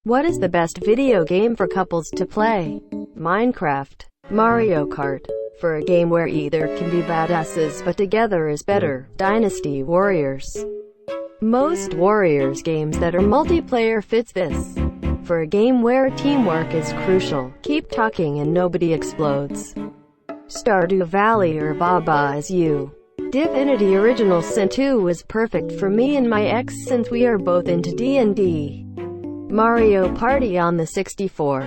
What is the best video game for couples to play? Minecraft, Mario Kart. For a game where either can be badasses but together is better, Dynasty Warriors. Most Warriors games that are multiplayer fits this. For a game where teamwork is crucial, keep talking and nobody explodes. Stardew Valley or Baba Is You. Divinity Original Sin 2 was perfect for me and my ex since we are both into D&D. Mario Party on the 64.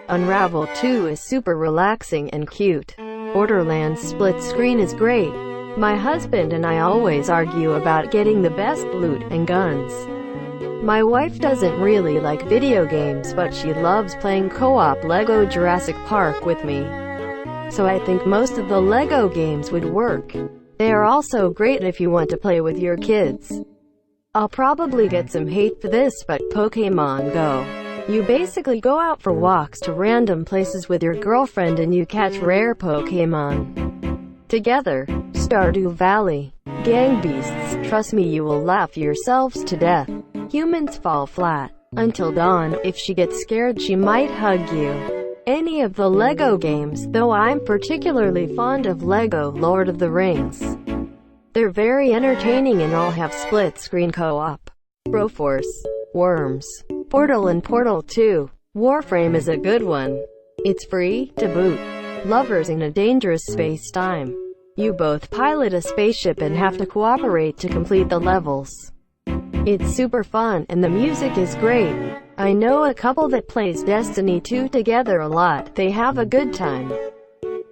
Unravel 2 is super relaxing and cute. Borderlands split screen is great. My husband and I always argue about getting the best loot and guns. My wife doesn't really like video games, but she loves playing co-op Lego Jurassic Park with me. So I think most of the Lego games would work. They are also great if you want to play with your kids. I'll probably get some hate for this, but Pokémon Go. You basically go out for walks to random places with your girlfriend and you catch rare Pokémon together. Stardew Valley. Gang beasts, trust me you will laugh yourselves to death. Humans fall flat. Until dawn, if she gets scared she might hug you. Any of the Lego games, though I'm particularly fond of Lego Lord of the Rings. They're very entertaining and all have split-screen co-op. Broforce. Worms. Portal and Portal 2. Warframe is a good one. It's free to boot. Lovers in a dangerous space-time. You both pilot a spaceship and have to cooperate to complete the levels. It's super fun and the music is great. I know a couple that plays Destiny 2 together a lot. They have a good time.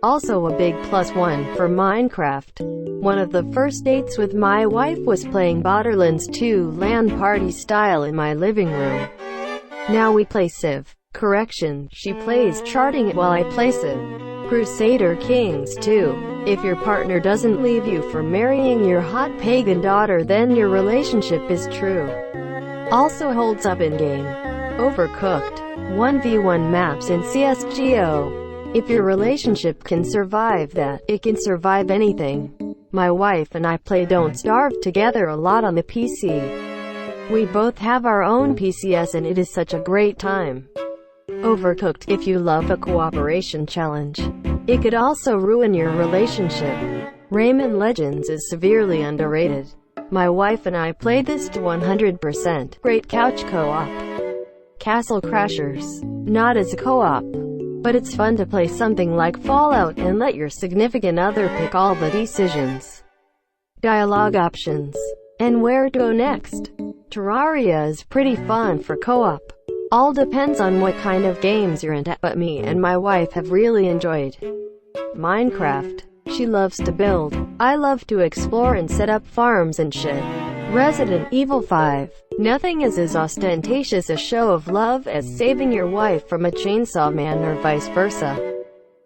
Also a big +1 for Minecraft. One of the first dates with my wife was playing Borderlands 2 LAN party style in my living room. Now we play Civ. Correction, she plays charting while I play Civ. Crusader Kings 2. If your partner doesn't leave you for marrying your hot pagan daughter, then your relationship is true. Also holds up in-game. Overcooked. 1v1 maps in CSGO. If your relationship can survive that, it can survive anything. My wife and I play Don't Starve together a lot on the PC. We both have our own PCs and it is such a great time. Overcooked. If you love a cooperation challenge, it could also ruin your relationship. Rayman Legends is severely underrated. My wife and I play this to 100%. Great couch co-op. Castle Crashers. Not as a co-op, but it's fun to play something like Fallout and let your significant other pick all the decisions. Dialogue options. And where to go next. Terraria is pretty fun for co-op. All depends on what kind of games you're into, but me and my wife have really enjoyed Minecraft. She loves to build. I love to explore and set up farms and shit. Resident Evil 5. Nothing is as ostentatious a show of love as saving your wife from a chainsaw man or vice versa.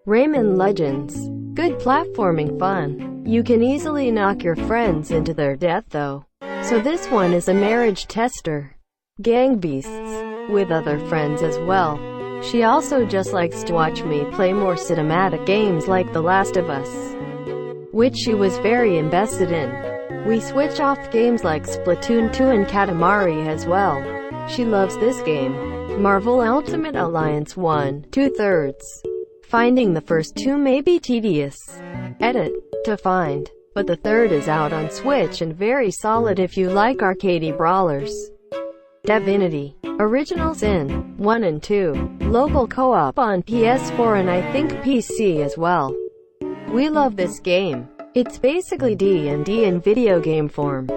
Rayman Legends. Good platforming fun. You can easily knock your friends into their death though. So this one is a marriage tester. Gang beasts. With other friends as well. She also just likes to watch me play more cinematic games like The Last of Us, which she was very invested in. We switch off games like Splatoon 2 and Katamari as well. She loves this game. Marvel Ultimate Alliance 1, 2/3. Finding the first two may be tedious. Edit. To find. But the third is out on Switch and very solid if you like arcadey brawlers. Divinity. Original Sin 1 and 2. Local co-op on PS4 and I think PC as well. We love this game. It's basically D&D in video game form.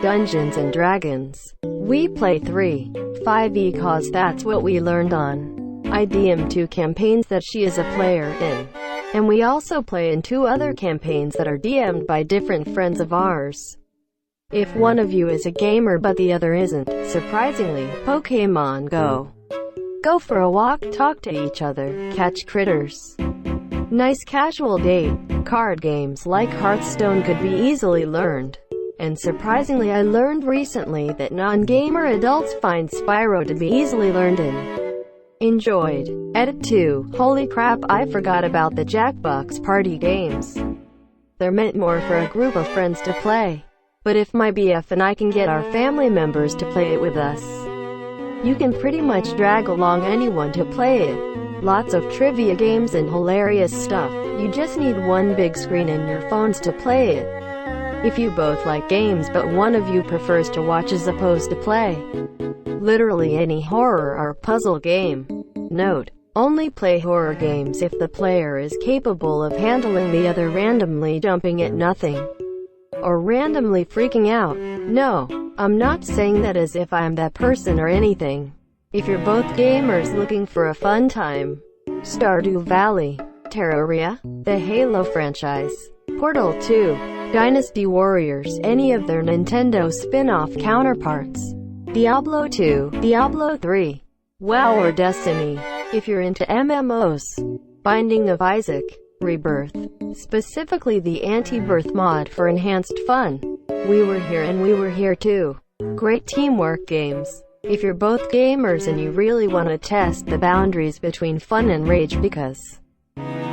Dungeons and Dragons. We play 3, 5e cause that's what we learned on. I DM 2 campaigns that she is a player in. And we also play in 2 other campaigns that are DM'd by different friends of ours. If one of you is a gamer but the other isn't, surprisingly, Pokémon Go. Go for a walk, talk to each other, catch critters. Nice casual date. Card games like Hearthstone could be easily learned. And surprisingly I learned recently that non-gamer adults find Spyro to be easily learned in. Enjoyed. Edit 2. Holy crap, I forgot about the Jackbox party games. They're meant more for a group of friends to play. But if my BF and I can get our family members to play it with us, You can pretty much drag along anyone to play it. Lots of trivia games and hilarious stuff. You just need one big screen and your phones to play it. If you both like games but one of you prefers to watch as opposed to play, literally any horror or puzzle game. Note: only play horror games if the player is capable of handling the other randomly jumping at nothing or randomly freaking out. No, I'm not saying that as if I'm that person or anything. If you're both gamers looking for a fun time, Stardew Valley, Terraria, the Halo franchise, Portal 2, Dynasty Warriors, any of their Nintendo spin-off counterparts, Diablo 2, Diablo 3, WoW or Destiny. If you're into MMOs, Binding of Isaac, Rebirth, specifically the anti-birth mod for enhanced fun. We Were Here and We Were Here Too. Great teamwork games. If you're both gamers and you really want to test the boundaries between fun and rage because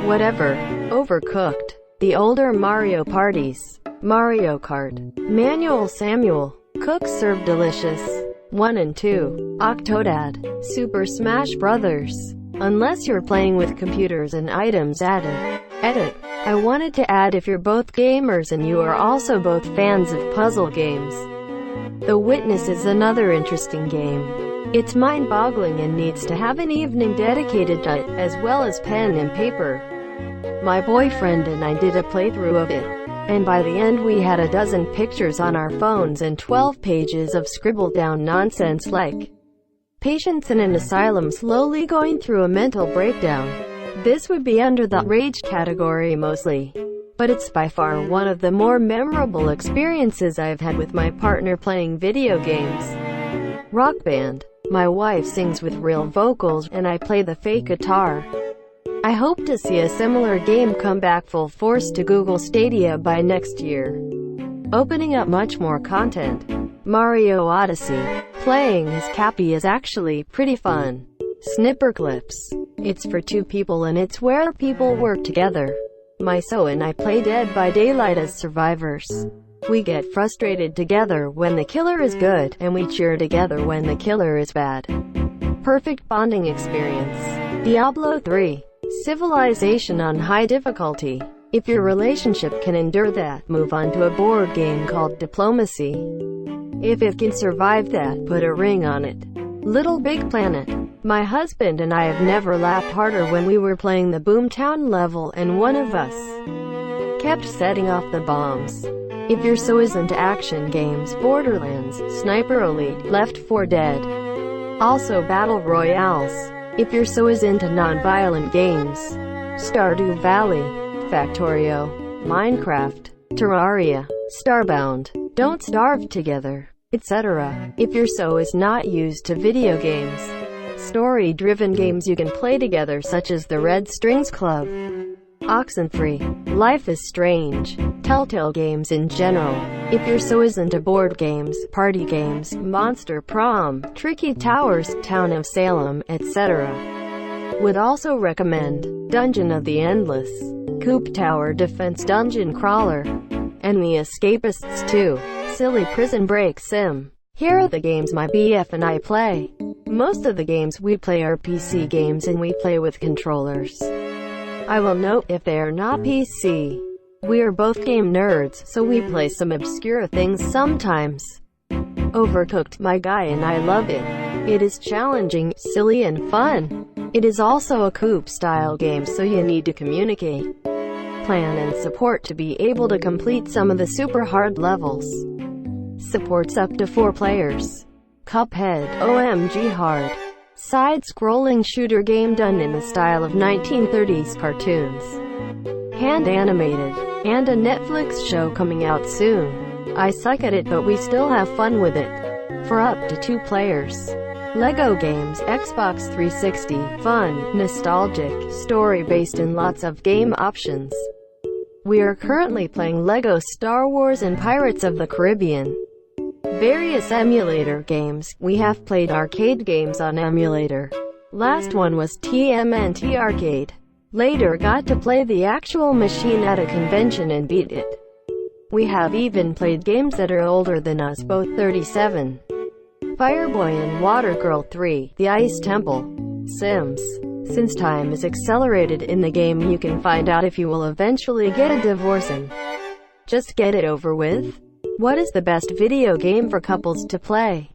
whatever. Overcooked. The older Mario parties. Mario Kart. Manual Samuel. Cook Serve Delicious. 1 and 2. Octodad. Super Smash Brothers. Unless you're playing with computers and items added. Edit. I wanted to add if you're both gamers and you are also both fans of puzzle games. The Witness is another interesting game. It's mind-boggling and needs to have an evening dedicated to it, as well as pen and paper. My boyfriend and I did a playthrough of it, and by the end we had a dozen pictures on our phones and 12 pages of scribbled down nonsense like patients in an asylum slowly going through a mental breakdown. This would be under the rage category mostly, but it's by far one of the more memorable experiences I've had with my partner playing video games. Rock Band. My wife sings with real vocals, and I play the fake guitar. I hope to see a similar game come back full force to Google Stadia by next year, opening up much more content. Mario Odyssey. Playing as Cappy is actually pretty fun. Snipper Clips. It's for 2 people and it's where people work together. My so and I play Dead by Daylight as survivors. We get frustrated together when the killer is good, and we cheer together when the killer is bad. Perfect bonding experience. Diablo 3. Civilization on high difficulty. If your relationship can endure that, move on to a board game called Diplomacy. If it can survive that, put a ring on it. Little Big Planet. My husband and I have never laughed harder when we were playing the Boomtown level and one of us kept setting off the bombs. If you're so into action games, Borderlands, Sniper Elite, Left 4 Dead. Also Battle Royales. If you're so into non-violent games, Stardew Valley, Factorio, Minecraft, Terraria, Starbound, Don't Starve Together, etc. If your so is not used to video games, story-driven games you can play together such as the Red Strings Club, Oxenfree, Life is Strange, Telltale games in general. If your so is into board games, party games, Monster Prom, Tricky Towers, Town of Salem, etc. Would also recommend Dungeon of the Endless, Coop Tower Defense Dungeon Crawler, and The Escapists 2, Silly Prison Break Sim. Here are the games my BF and I play. Most of the games we play are PC games and we play with controllers. I will note if they are not PC. We are both game nerds, so we play some obscure things sometimes. Overcooked. My guy and I love it. It is challenging, silly and fun. It is also a Coop-style game, so you need to communicate, plan and support to be able to complete some of the super hard levels. Supports up to 4 players. Cuphead. OMG hard. Side-scrolling shooter game done in the style of 1930s cartoons. Hand-animated. And a Netflix show coming out soon. I suck at it but we still have fun with it. For up to 2 players. Lego games. Xbox 360. Fun, nostalgic, story-based and lots of game options. We are currently playing Lego Star Wars and Pirates of the Caribbean. Various emulator games. We have played arcade games on emulator. Last one was TMNT Arcade. Later got to play the actual machine at a convention and beat it. We have even played games that are older than us, both 37. Fireboy and Water Girl 3, The Ice Temple. Sims. Since time is accelerated in the game, you can find out if you will eventually get a divorce and just get it over with. What is the best video game for couples to play?